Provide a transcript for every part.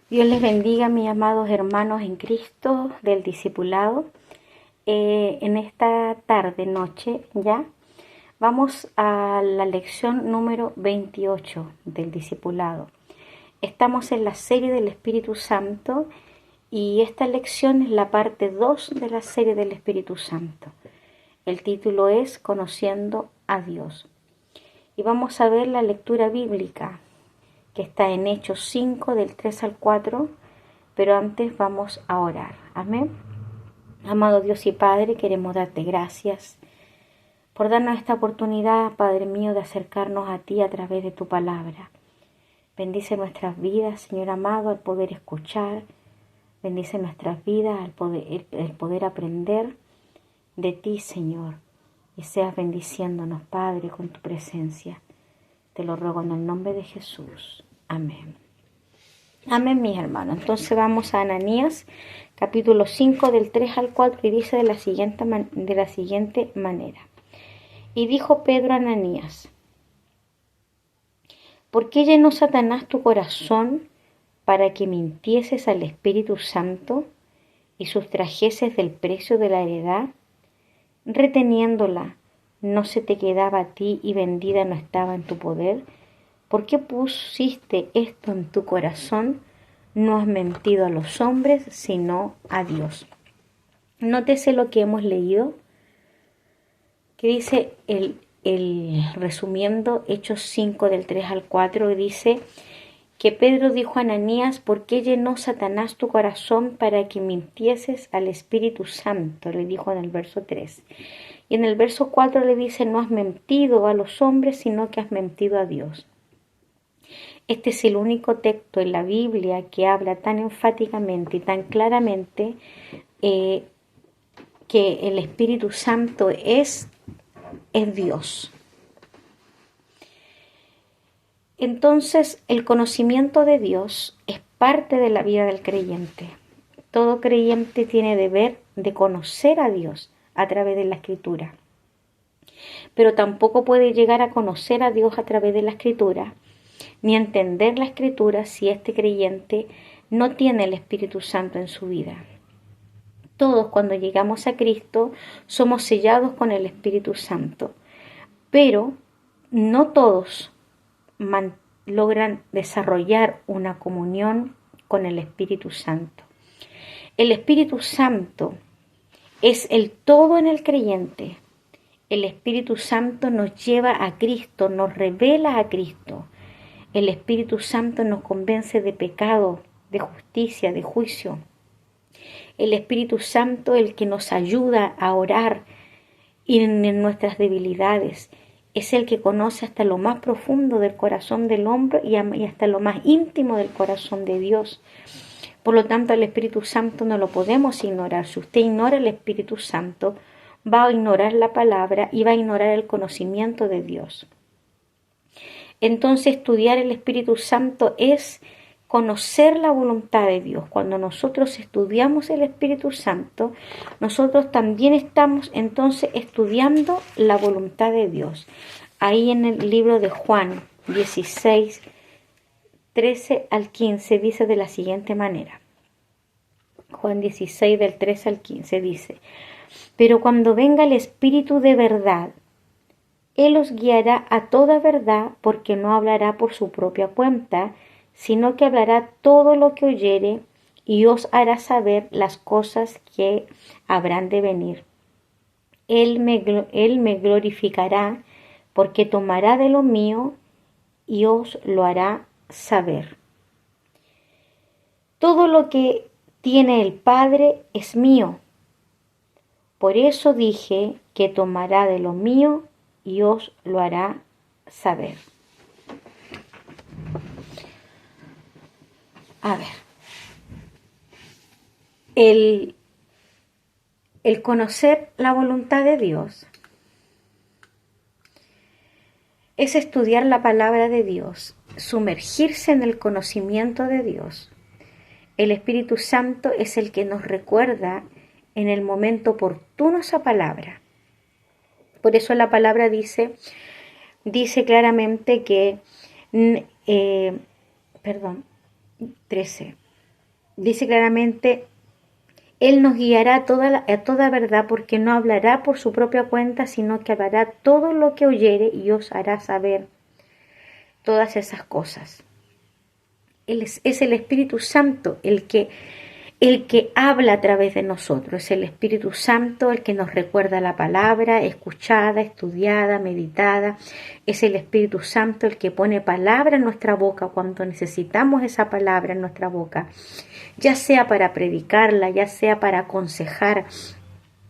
Dios les bendiga, mis amados hermanos en Cristo del discipulado. En esta tarde, noche, ya vamos a la lección número 28 del discipulado. Estamos en la serie del Espíritu Santo y esta lección es la parte 2 de la serie del Espíritu Santo. El título es Conociendo a Dios. Y vamos a ver la lectura bíblica que está en Hechos 5 del 3 al 4, pero antes vamos a orar. Amén. Amado Dios y Padre, queremos darte gracias por darnos esta oportunidad, Padre mío, de acercarnos a ti a través de tu palabra. Bendice nuestras vidas, Señor amado, al poder escuchar. Bendice nuestras vidas al poder aprender de ti, Señor. Y seas bendiciéndonos, Padre, con tu presencia. Te lo ruego en el nombre de Jesús. Amén. Amén, mis hermanos. Entonces vamos a Ananías, capítulo 5, del 3 al 4, y dice de la siguiente manera. Y dijo Pedro a Ananías: ¿por qué llenó Satanás tu corazón para que mintieses al Espíritu Santo y sustrajeses del precio de la heredad? Reteniéndola, ¿no se te quedaba a ti y vendida no estaba en tu poder? ¿Por qué pusiste esto en tu corazón? No has mentido a los hombres, sino a Dios. Nótese lo que hemos leído, que dice resumiendo Hechos 5 del 3 al 4, dice que Pedro dijo a Ananías: ¿por qué llenó Satanás tu corazón para que mintieses al Espíritu Santo? Le dijo en el verso 3. Y en el verso 4 le dice: no has mentido a los hombres, sino que has mentido a Dios. Este es el único texto en la Biblia que habla tan enfáticamente y tan claramente que el Espíritu Santo es Dios. Entonces, el conocimiento de Dios es parte de la vida del creyente. Todo creyente tiene deber de conocer a Dios a través de la Escritura. Pero tampoco puede llegar a conocer a Dios a través de la Escritura, ni entender la Escritura si este creyente no tiene el Espíritu Santo en su vida. Todos, cuando llegamos a Cristo, somos sellados con el Espíritu Santo, pero no todos logran desarrollar una comunión con el Espíritu Santo. El Espíritu Santo es el todo en el creyente. El Espíritu Santo nos lleva a Cristo, nos revela a Cristo. El Espíritu Santo nos convence de pecado, de justicia, de juicio. El Espíritu Santo es el que nos ayuda a orar en nuestras debilidades. Es el que conoce hasta lo más profundo del corazón del hombre y hasta lo más íntimo del corazón de Dios. Por lo tanto, el Espíritu Santo no lo podemos ignorar. Si usted ignora el Espíritu Santo, va a ignorar la palabra y va a ignorar el conocimiento de Dios. Entonces, estudiar el Espíritu Santo es conocer la voluntad de Dios. Cuando nosotros estudiamos el Espíritu Santo, nosotros también estamos entonces estudiando la voluntad de Dios. Ahí en el libro de Juan 16, 13 al 15 dice de la siguiente manera. Juan 16 del 13 al 15 dice: pero cuando venga el Espíritu de verdad, Él os guiará a toda verdad, porque no hablará por su propia cuenta, sino que hablará todo lo que oyere y os hará saber las cosas que habrán de venir. Él me glorificará, porque tomará de lo mío y os lo hará saber. Todo lo que tiene el Padre es mío. Por eso dije que tomará de lo mío y os lo hará saber. A ver, el conocer la voluntad de Dios es estudiar la palabra de Dios, sumergirse en el conocimiento de Dios. El Espíritu Santo es el que nos recuerda en el momento oportuno esa palabra. Por eso la palabra dice claramente que, 13, dice claramente, Él nos guiará a toda verdad, porque no hablará por su propia cuenta, sino que hablará todo lo que oyere y os hará saber todas esas cosas. Él es el Espíritu Santo el que habla a través de nosotros. Es el Espíritu Santo el que nos recuerda la palabra escuchada, estudiada, meditada. Es el Espíritu Santo el que pone palabra en nuestra boca cuando necesitamos esa palabra en nuestra boca, ya sea para predicarla, ya sea para aconsejar,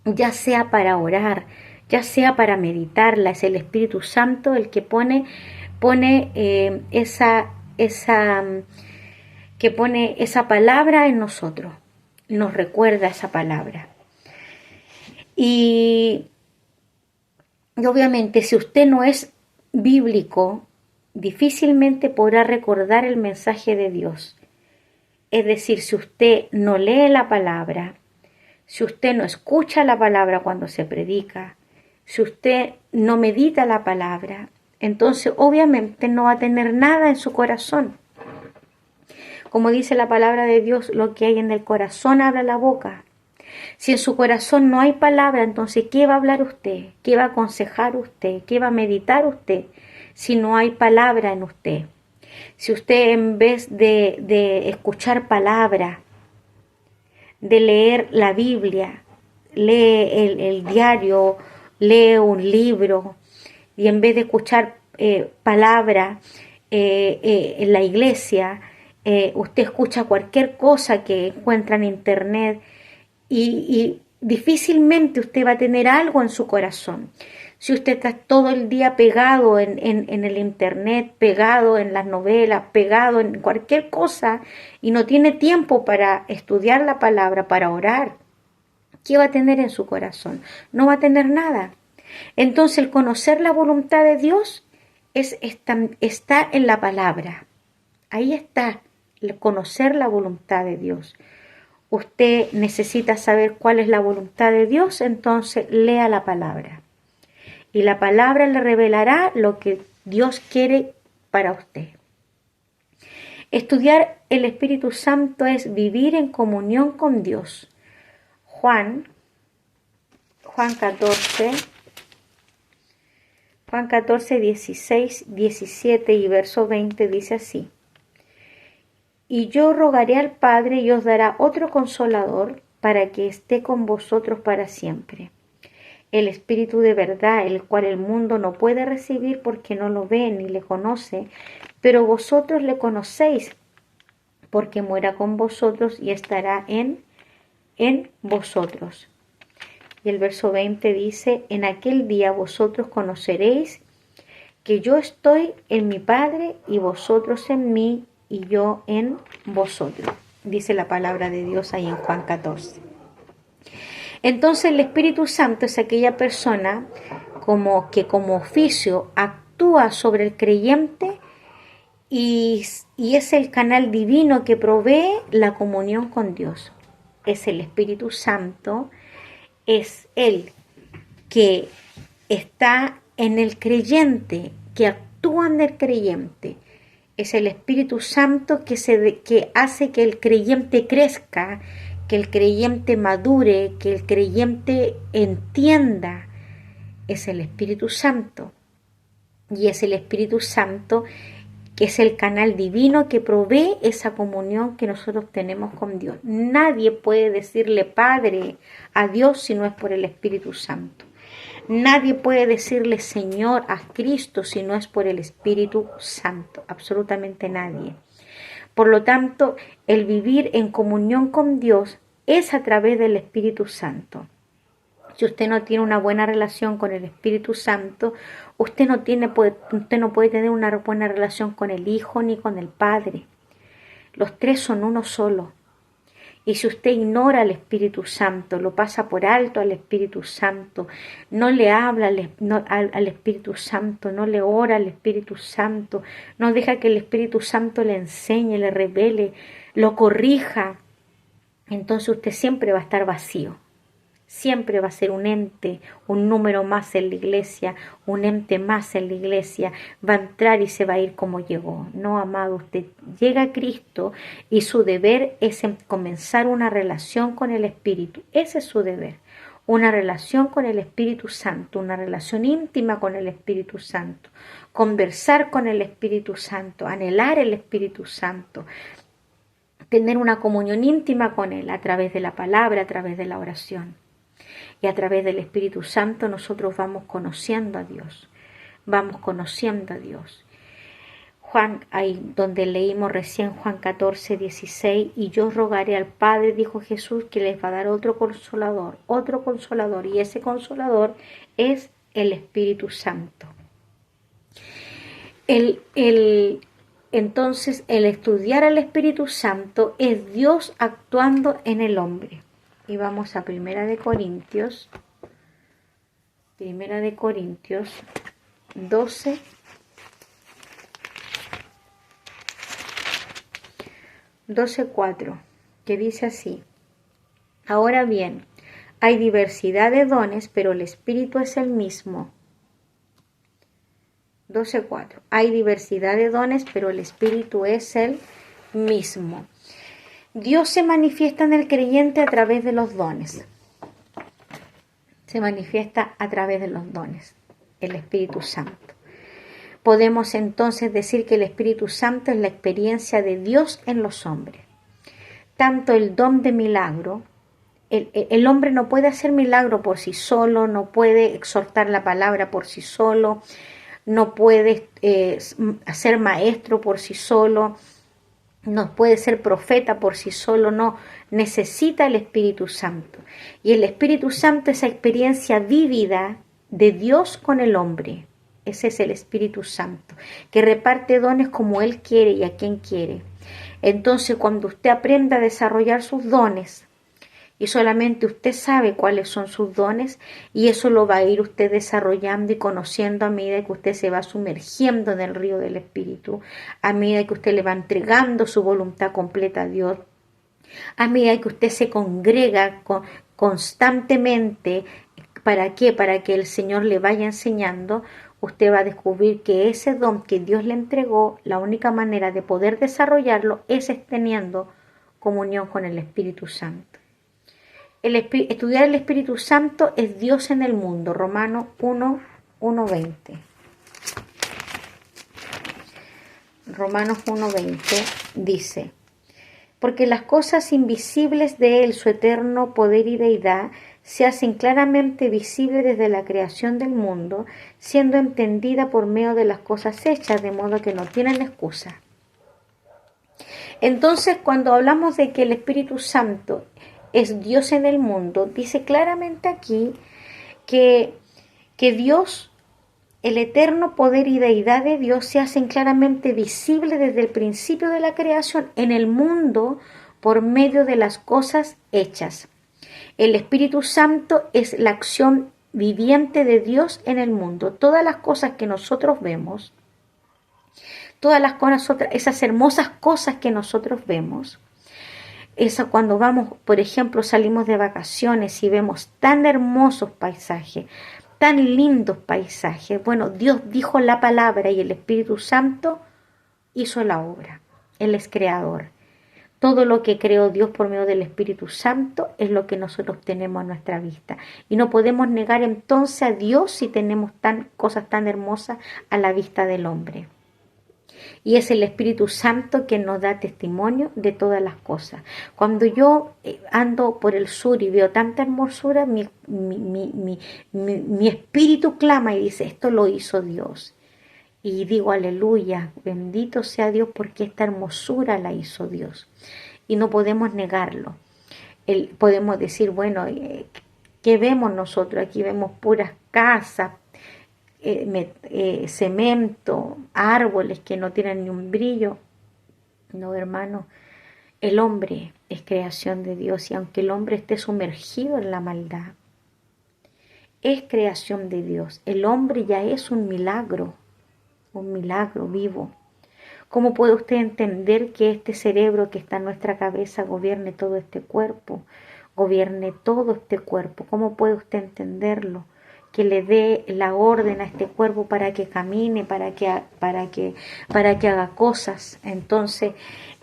ya sea para orar, ya sea para meditarla. Es el Espíritu Santo el que pone esa palabra en nosotros, nos recuerda esa palabra. Y obviamente, si usted no es bíblico, difícilmente podrá recordar el mensaje de Dios. Es decir, si usted no lee la palabra, si usted no escucha la palabra cuando se predica, si usted no medita la palabra, entonces obviamente no va a tener nada en su corazón. Como dice la palabra de Dios, lo que hay en el corazón habla la boca. Si en su corazón no hay palabra, entonces ¿qué va a hablar usted? ¿Qué va a aconsejar usted? ¿Qué va a meditar usted? Si no hay palabra en usted. Si usted en vez de escuchar palabra, de leer la Biblia, lee el diario, lee un libro, y en vez de escuchar palabra en la iglesia, usted escucha cualquier cosa que encuentra en internet y difícilmente usted va a tener algo en su corazón. Si usted está todo el día pegado en el internet, pegado en las novelas, pegado en cualquier cosa y no tiene tiempo para estudiar la palabra, para orar, ¿qué va a tener en su corazón? No va a tener nada. Entonces el conocer la voluntad de Dios está en la palabra. Ahí está el conocer la voluntad de Dios. Usted necesita saber cuál es la voluntad de Dios, entonces lea la palabra. Y la palabra le revelará lo que Dios quiere para usted. Estudiar el Espíritu Santo es vivir en comunión con Dios. Juan 14, 16, 17 y verso 20 dice así: Y yo rogaré al Padre y os dará otro consolador para que esté con vosotros para siempre. El Espíritu de verdad, el cual el mundo no puede recibir porque no lo ve ni le conoce, pero vosotros le conocéis, porque muera con vosotros y estará en vosotros. Y el verso 20 dice: En aquel día vosotros conoceréis que yo estoy en mi Padre y vosotros en mí y yo en vosotros. Dice la palabra de Dios ahí en Juan 14. Entonces el Espíritu Santo es aquella persona que como oficio actúa sobre el creyente y es el canal divino que provee la comunión con Dios. Es el Espíritu Santo, es Él que está en el creyente, que actúa en el creyente. Es el Espíritu Santo que hace que el creyente crezca, que el creyente madure, que el creyente entienda. Es el Espíritu Santo. Y es el Espíritu Santo que es el canal divino que provee esa comunión que nosotros tenemos con Dios. Nadie puede decirle Padre a Dios si no es por el Espíritu Santo. Nadie puede decirle Señor a Cristo si no es por el Espíritu Santo. Absolutamente nadie. Por lo tanto, el vivir en comunión con Dios es a través del Espíritu Santo. Si usted no tiene una buena relación con el Espíritu Santo, usted no puede tener una buena relación con el Hijo ni con el Padre. Los tres son uno solo. Y si usted ignora al Espíritu Santo, lo pasa por alto al Espíritu Santo, no le habla al Espíritu Santo, no le ora al Espíritu Santo, no deja que el Espíritu Santo le enseñe, le revele, lo corrija, entonces usted siempre va a estar vacío. Siempre va a ser un ente, un número más en la iglesia, un ente más en la iglesia. Va a entrar y se va a ir como llegó. No, amado, usted llega a Cristo y su deber es comenzar una relación con el Espíritu. Ese es su deber. Una relación con el Espíritu Santo, una relación íntima con el Espíritu Santo. Conversar con el Espíritu Santo, anhelar el Espíritu Santo. Tener una comunión íntima con Él a través de la palabra, a través de la oración. Y a través del Espíritu Santo nosotros vamos conociendo a Dios. Vamos conociendo a Dios. Juan, ahí donde leímos recién Juan 14, 16, y yo rogaré al Padre, dijo Jesús, que les va a dar otro consolador, y ese consolador es el Espíritu Santo. Entonces, el estudiar al Espíritu Santo es Dios actuando en el hombre. Y vamos a Primera de Corintios 12, 12:4, que dice así: ahora bien, hay diversidad de dones, pero el Espíritu es el mismo. 12:4. Hay diversidad de dones, pero el Espíritu es el mismo. Dios se manifiesta en el creyente a través de los dones. Se manifiesta a través de los dones, el Espíritu Santo. Podemos entonces decir que el Espíritu Santo es la experiencia de Dios en los hombres. Tanto el don de milagro, el hombre no puede hacer milagro por sí solo, no puede exhortar la palabra por sí solo, no puede ser maestro por sí solo, no puede ser profeta por sí solo, no, necesita el Espíritu Santo. Y el Espíritu Santo es esa experiencia vívida de Dios con el hombre. Ese es el Espíritu Santo, que reparte dones como Él quiere y a quien quiere. Entonces, cuando usted aprenda a desarrollar sus dones, y solamente usted sabe cuáles son sus dones, y eso lo va a ir usted desarrollando y conociendo a medida que usted se va sumergiendo en el río del Espíritu, a medida que usted le va entregando su voluntad completa a Dios, a medida que usted se congrega constantemente. ¿Para qué? Para que el Señor le vaya enseñando. Usted va a descubrir que ese don que Dios le entregó, la única manera de poder desarrollarlo es teniendo comunión con el Espíritu Santo. Estudiar el Espíritu Santo es Dios en el mundo. Romanos 1:20. Romanos 1:20 dice: porque las cosas invisibles de Él, su eterno poder y deidad, se hacen claramente visibles desde la creación del mundo, siendo entendida por medio de las cosas hechas, de modo que no tienen excusa. Entonces, cuando hablamos de que el Espíritu Santo es Dios en el mundo, dice claramente aquí que Dios, el eterno poder y deidad de Dios, se hacen claramente visibles desde el principio de la creación en el mundo por medio de las cosas hechas. El Espíritu Santo es la acción viviente de Dios en el mundo. Todas las cosas que nosotros vemos, todas las cosas, esas hermosas cosas que nosotros vemos, cuando vamos, por ejemplo, salimos de vacaciones y vemos tan hermosos paisajes, tan lindos paisajes. Bueno, Dios dijo la palabra y el Espíritu Santo hizo la obra. Él es creador. Todo lo que creó Dios por medio del Espíritu Santo es lo que nosotros tenemos a nuestra vista. Y no podemos negar entonces a Dios si tenemos cosas tan hermosas a la vista del hombre. Y es el Espíritu Santo que nos da testimonio de todas las cosas. Cuando yo ando por el sur y veo tanta hermosura, mi espíritu clama y dice: esto lo hizo Dios. Y digo: aleluya, bendito sea Dios, porque esta hermosura la hizo Dios. Y no podemos negarlo. Podemos decir: bueno, ¿qué vemos nosotros? Aquí vemos puras casas, cemento, árboles que no tienen ni un brillo. No, hermano, el hombre es creación de Dios, y aunque el hombre esté sumergido en la maldad, es creación de Dios. El hombre ya es un milagro vivo. ¿Cómo puede usted entender que este cerebro que está en nuestra cabeza gobierne todo este cuerpo? gobierne todo este cuerpo. ¿Cómo puede usted entenderlo? Que le dé la orden a este cuerpo para que camine, para que haga cosas. Entonces,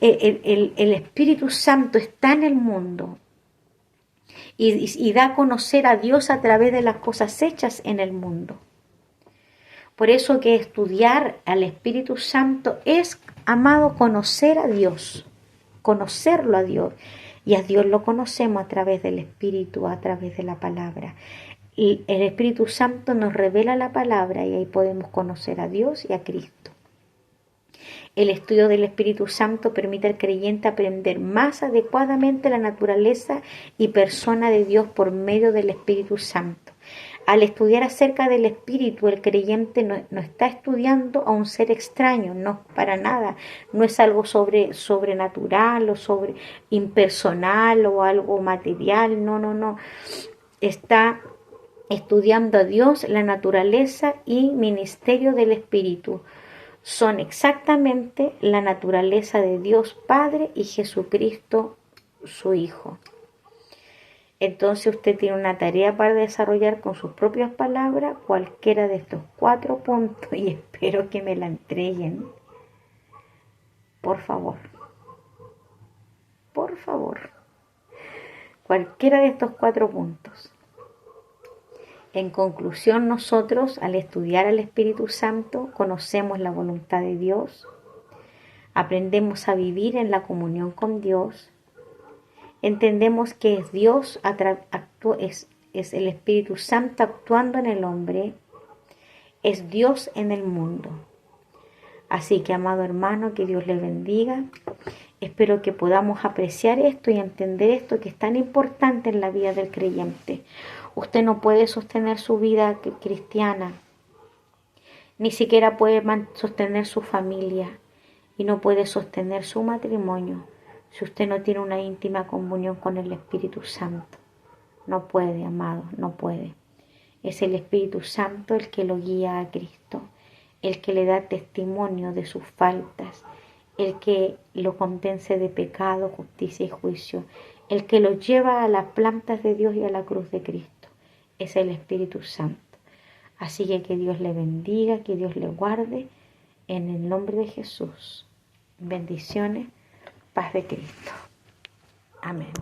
el Espíritu Santo está en el mundo y da a conocer a Dios a través de las cosas hechas en el mundo. Por eso que estudiar al Espíritu Santo es, amado, conocer a Dios, conocerlo a Dios. Y a Dios lo conocemos a través del Espíritu, a través de la palabra. Y el Espíritu Santo nos revela la palabra y ahí podemos conocer a Dios y a Cristo. El estudio del Espíritu Santo permite al creyente aprender más adecuadamente la naturaleza y persona de Dios por medio del Espíritu Santo. Al estudiar acerca del Espíritu, el creyente no está estudiando a un ser extraño, no, para nada. No es algo sobrenatural o sobre impersonal o algo material, no. Está estudiando a Dios, la naturaleza y ministerio del Espíritu. Son exactamente la naturaleza de Dios Padre y Jesucristo, su Hijo. Entonces usted tiene una tarea para desarrollar con sus propias palabras cualquiera de estos 4 puntos y espero que me la entreguen. Por favor. Por favor. Cualquiera de estos 4 puntos. En conclusión, nosotros al estudiar al Espíritu Santo conocemos la voluntad de Dios, aprendemos a vivir en la comunión con Dios, entendemos que es Dios, es el Espíritu Santo actuando en el hombre, es Dios en el mundo. Así que, amado hermano, que Dios le bendiga. Espero que podamos apreciar esto y entender esto que es tan importante en la vida del creyente. Usted no puede sostener su vida cristiana, ni siquiera puede sostener su familia y no puede sostener su matrimonio si usted no tiene una íntima comunión con el Espíritu Santo. No puede, amado, no puede. Es el Espíritu Santo el que lo guía a Cristo, el que le da testimonio de sus faltas, el que lo convence de pecado, justicia y juicio, el que lo lleva a las plantas de Dios y a la cruz de Cristo. Es el Espíritu Santo. Así que Dios le bendiga, que Dios le guarde, en el nombre de Jesús. Bendiciones, paz de Cristo. Amén.